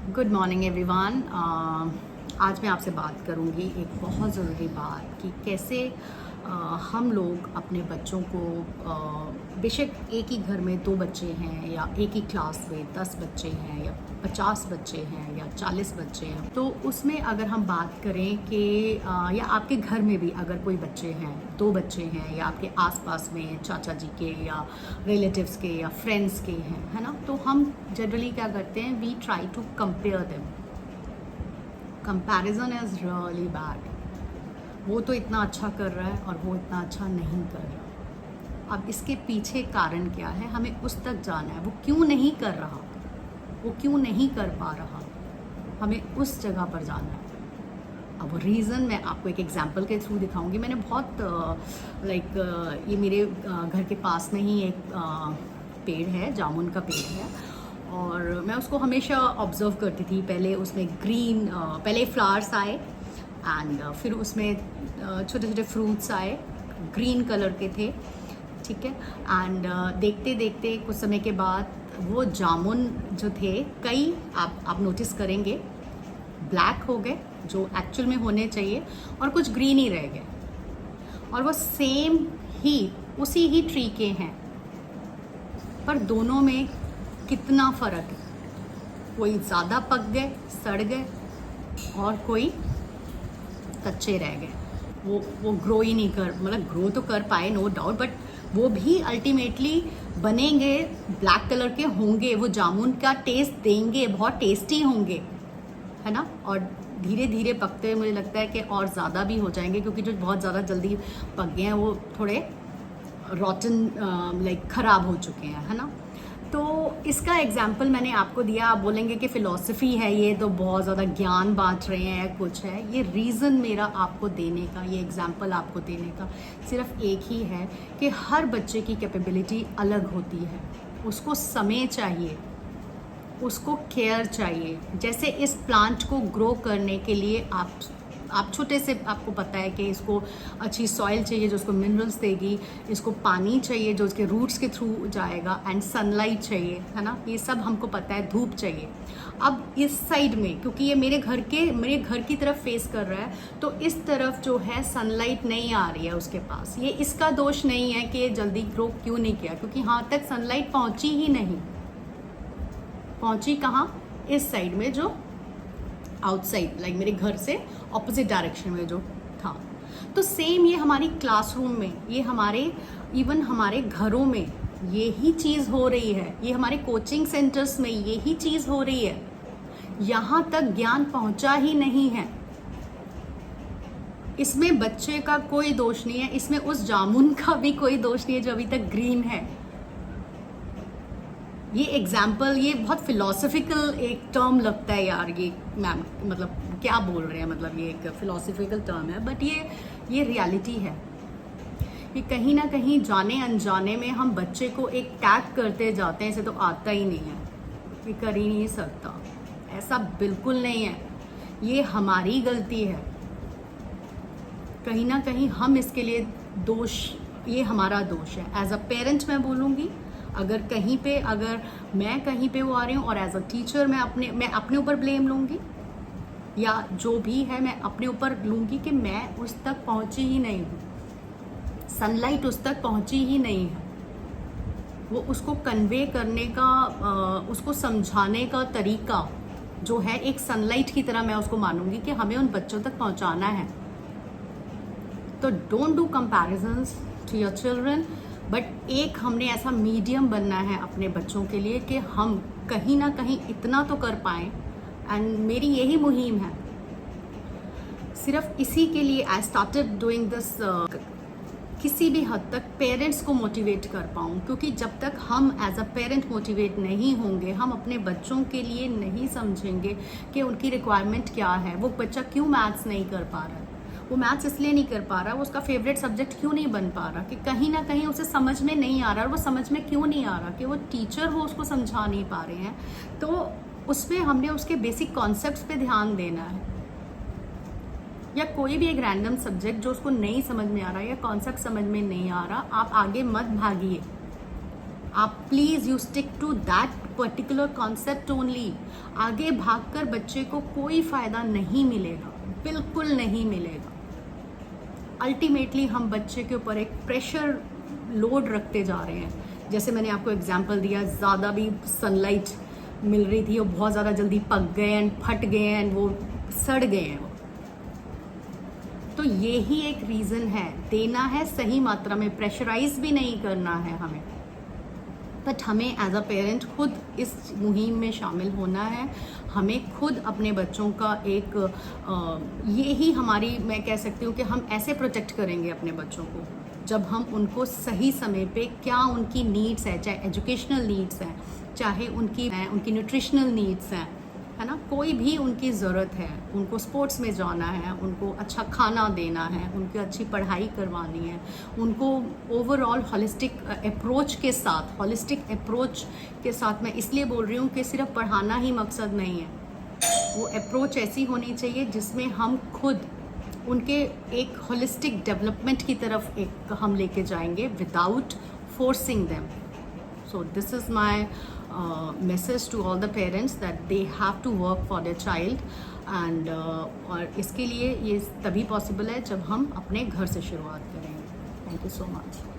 Good morning everyone. आज मैं आपसे बात करूंगी एक बहुत ज़रूरी बात कि कैसे हम लोग अपने बच्चों को बेशक एक ही घर में 2 बच्चे हैं या एक ही क्लास में 10 बच्चे हैं या 50 बच्चे हैं या 40 बच्चे हैं, तो उसमें अगर हम बात करें कि या आपके घर में भी अगर कोई बच्चे हैं, 2 बच्चे हैं या आपके आसपास में चाचा जी के या रिलेटिव्स के या फ्रेंड्स के हैं, है ना, तो हम जनरली क्या करते हैं, we try to compare them. Comparison is really bad. वो तो इतना अच्छा कर रहा है और वो इतना अच्छा नहीं कर रहा। अब इसके पीछे कारण क्या है, हमें उस तक जाना है। वो क्यों नहीं कर रहा, वो क्यों नहीं कर पा रहा, हमें उस जगह पर जाना है। अब रीज़न मैं आपको एक एग्जांपल के थ्रू दिखाऊंगी। मैंने बहुत ये मेरे घर के पास में ही एक पेड़ है, जामुन का पेड़ है, और मैं उसको हमेशा ऑब्ज़र्व करती थी। पहले उसमें पहले फ्लावर्स आए एंड फिर उसमें छोटे छोटे फ्रूट्स आए, ग्रीन कलर के थे, ठीक है। एंड देखते देखते कुछ समय के बाद वो जामुन जो थे, कई आप नोटिस करेंगे ब्लैक हो गए जो एक्चुअल में होने चाहिए, और कुछ ग्रीन ही रह गए। और वो सेम ही उसी ही ट्री के हैं, पर दोनों में कितना फ़र्क है। कोई ज़्यादा पक गए, सड़ गए, और कोई कच्चे रह गए। वो ग्रो ही नहीं कर, मतलब ग्रो तो कर पाए नो डाउट, बट वो भी अल्टीमेटली बनेंगे, ब्लैक कलर के होंगे, वो जामुन का टेस्ट देंगे, बहुत टेस्टी होंगे, है ना। और धीरे धीरे पकते हुए मुझे लगता है कि और ज़्यादा भी हो जाएंगे, क्योंकि जो बहुत ज़्यादा जल्दी पक गए हैं वो थोड़े रॉटन ख़राब हो चुके हैं, है ना। तो इसका एग्जाम्पल मैंने आपको दिया। आप बोलेंगे कि फ़िलॉसफी है ये, तो बहुत ज़्यादा ज्ञान बांट रहे हैं या कुछ है। ये रीज़न मेरा आपको देने का, ये एग्जाम्पल आपको देने का सिर्फ एक ही है कि हर बच्चे की कैपेबिलिटी अलग होती है। उसको समय चाहिए, उसको केयर चाहिए। जैसे इस प्लांट को ग्रो करने के लिए आप छोटे से, आपको पता है कि इसको अच्छी सॉइल चाहिए जो उसको मिनरल्स देगी, इसको पानी चाहिए जो उसके रूट्स के थ्रू जाएगा, एंड सनलाइट चाहिए, है ना। ये सब हमको पता है, धूप चाहिए। अब इस साइड में, क्योंकि ये मेरे घर की तरफ फेस कर रहा है, तो इस तरफ जो है सनलाइट नहीं आ रही है उसके पास। ये इसका दोष नहीं है कि जल्दी ग्रो क्यों नहीं किया, क्योंकि यहाँ तक सनलाइट पहुँची ही नहीं। पहुँची कहाँ, इस साइड में, जो आउटसाइड, मेरे घर से ऑपोजिट डायरेक्शन में जो था। तो सेम ये हमारी क्लासरूम में, ये इवन हमारे घरों में यही चीज़ हो रही है। ये हमारे कोचिंग सेंटर्स में यही चीज़ हो रही है। यहाँ तक ज्ञान पहुँचा ही नहीं है। इसमें बच्चे का कोई दोष नहीं है, इसमें उस जामुन का भी कोई दोष नहीं है जो अभी तक ग्रीन है। ये एग्जाम्पल, ये बहुत फिलोसफिकल एक टर्म लगता है यार, ये मैम मतलब क्या बोल रहे हैं, मतलब ये एक फिलोसफिकल टर्म है, बट ये रियलिटी है। ये कहीं ना कहीं जाने अनजाने में हम बच्चे को एक टैग करते जाते हैं, इसे तो आता ही नहीं है, ये कर ही नहीं सकता। ऐसा बिल्कुल नहीं है, ये हमारी गलती है। कहीं ना कहीं हम इसके लिए ये हमारा दोष है। एज अ पेरेंट मैं बोलूँगी, अगर मैं कहीं पे वो आ रही हूँ, और एज अ टीचर मैं अपने ऊपर ब्लेम लूँगी, या जो भी है मैं अपने ऊपर लूँगी कि मैं उस तक पहुँची ही नहीं हूँ, सनलाइट उस तक पहुँची ही नहीं है। वो उसको कन्वे करने का, उसको समझाने का तरीका जो है एक सनलाइट की तरह मैं उसको मानूंगी कि हमें उन बच्चों तक पहुँचाना है। तो don't do comparisons to your children, but एक हमने ऐसा मीडियम बनना है अपने बच्चों के लिए कि हम कहीं ना कहीं इतना तो कर पाएँ। एंड मेरी यही मुहिम है, सिर्फ इसी के लिए आई स्टार्टेड डूइंग दिस, किसी भी हद तक पेरेंट्स को मोटिवेट कर पाऊँ, क्योंकि जब तक हम एज अ पेरेंट मोटिवेट नहीं होंगे, हम अपने बच्चों के लिए नहीं समझेंगे कि उनकी रिक्वायरमेंट क्या है। वो बच्चा क्यों मैथ्स नहीं कर पा रहा है, वो मैथ्स इसलिए नहीं कर पा रहा, वो उसका फेवरेट सब्जेक्ट क्यों नहीं बन पा रहा, कि कहीं ना कहीं उसे समझ में नहीं आ रहा। और वो समझ में क्यों नहीं आ रहा, कि वो टीचर वो उसको समझा नहीं पा रहे हैं। तो उसमें हमने उसके बेसिक कॉन्सेप्ट्स पे ध्यान देना है, या कोई भी एक रैंडम सब्जेक्ट जो उसको नहीं समझ में आ रहा है या कॉन्सेप्ट समझ में नहीं आ रहा, आप आगे मत भागिए। आप please you stick to that particular concept only. आगे भागकर बच्चे को कोई फायदा नहीं मिलेगा, बिल्कुल नहीं मिलेगा। अल्टीमेटली हम बच्चे के ऊपर एक प्रेशर लोड रखते जा रहे हैं। जैसे मैंने आपको एग्जांपल दिया, ज़्यादा भी सनलाइट मिल रही थी और बहुत ज़्यादा जल्दी पक गए एंड फट गए एंड वो सड़ गए हैं। तो यही एक रीज़न है, देना है सही मात्रा में, प्रेशराइज भी नहीं करना है हमें। बट हमें एज अ पेरेंट खुद इस मुहिम में शामिल होना है। हमें खुद अपने बच्चों का एक ये ही हमारी, मैं कह सकती हूँ कि हम ऐसे प्रोटेक्ट करेंगे अपने बच्चों को जब हम उनको सही समय पे क्या उनकी नीड्स है, चाहे एजुकेशनल नीड्स हैं, चाहे उनकी न्यूट्रिशनल नीड्स हैं, है ना, कोई भी उनकी ज़रूरत है, उनको स्पोर्ट्स में जाना है, उनको अच्छा खाना देना है, उनकी अच्छी पढ़ाई करवानी है, उनको ओवरऑल हॉलिस्टिक अप्रोच के साथ मैं इसलिए बोल रही हूँ कि सिर्फ पढ़ाना ही मकसद नहीं है। वो अप्रोच ऐसी होनी चाहिए जिसमें हम खुद उनके एक होलिस्टिक डेवलपमेंट की तरफ एक हम लेके जाएंगे without forcing them. So this is my message to all the parents that they have to work for their child and और इसके लिए ये तभी पॉसिबल है जब हम अपने घर से शुरुआत करेंगे। Thank you so much.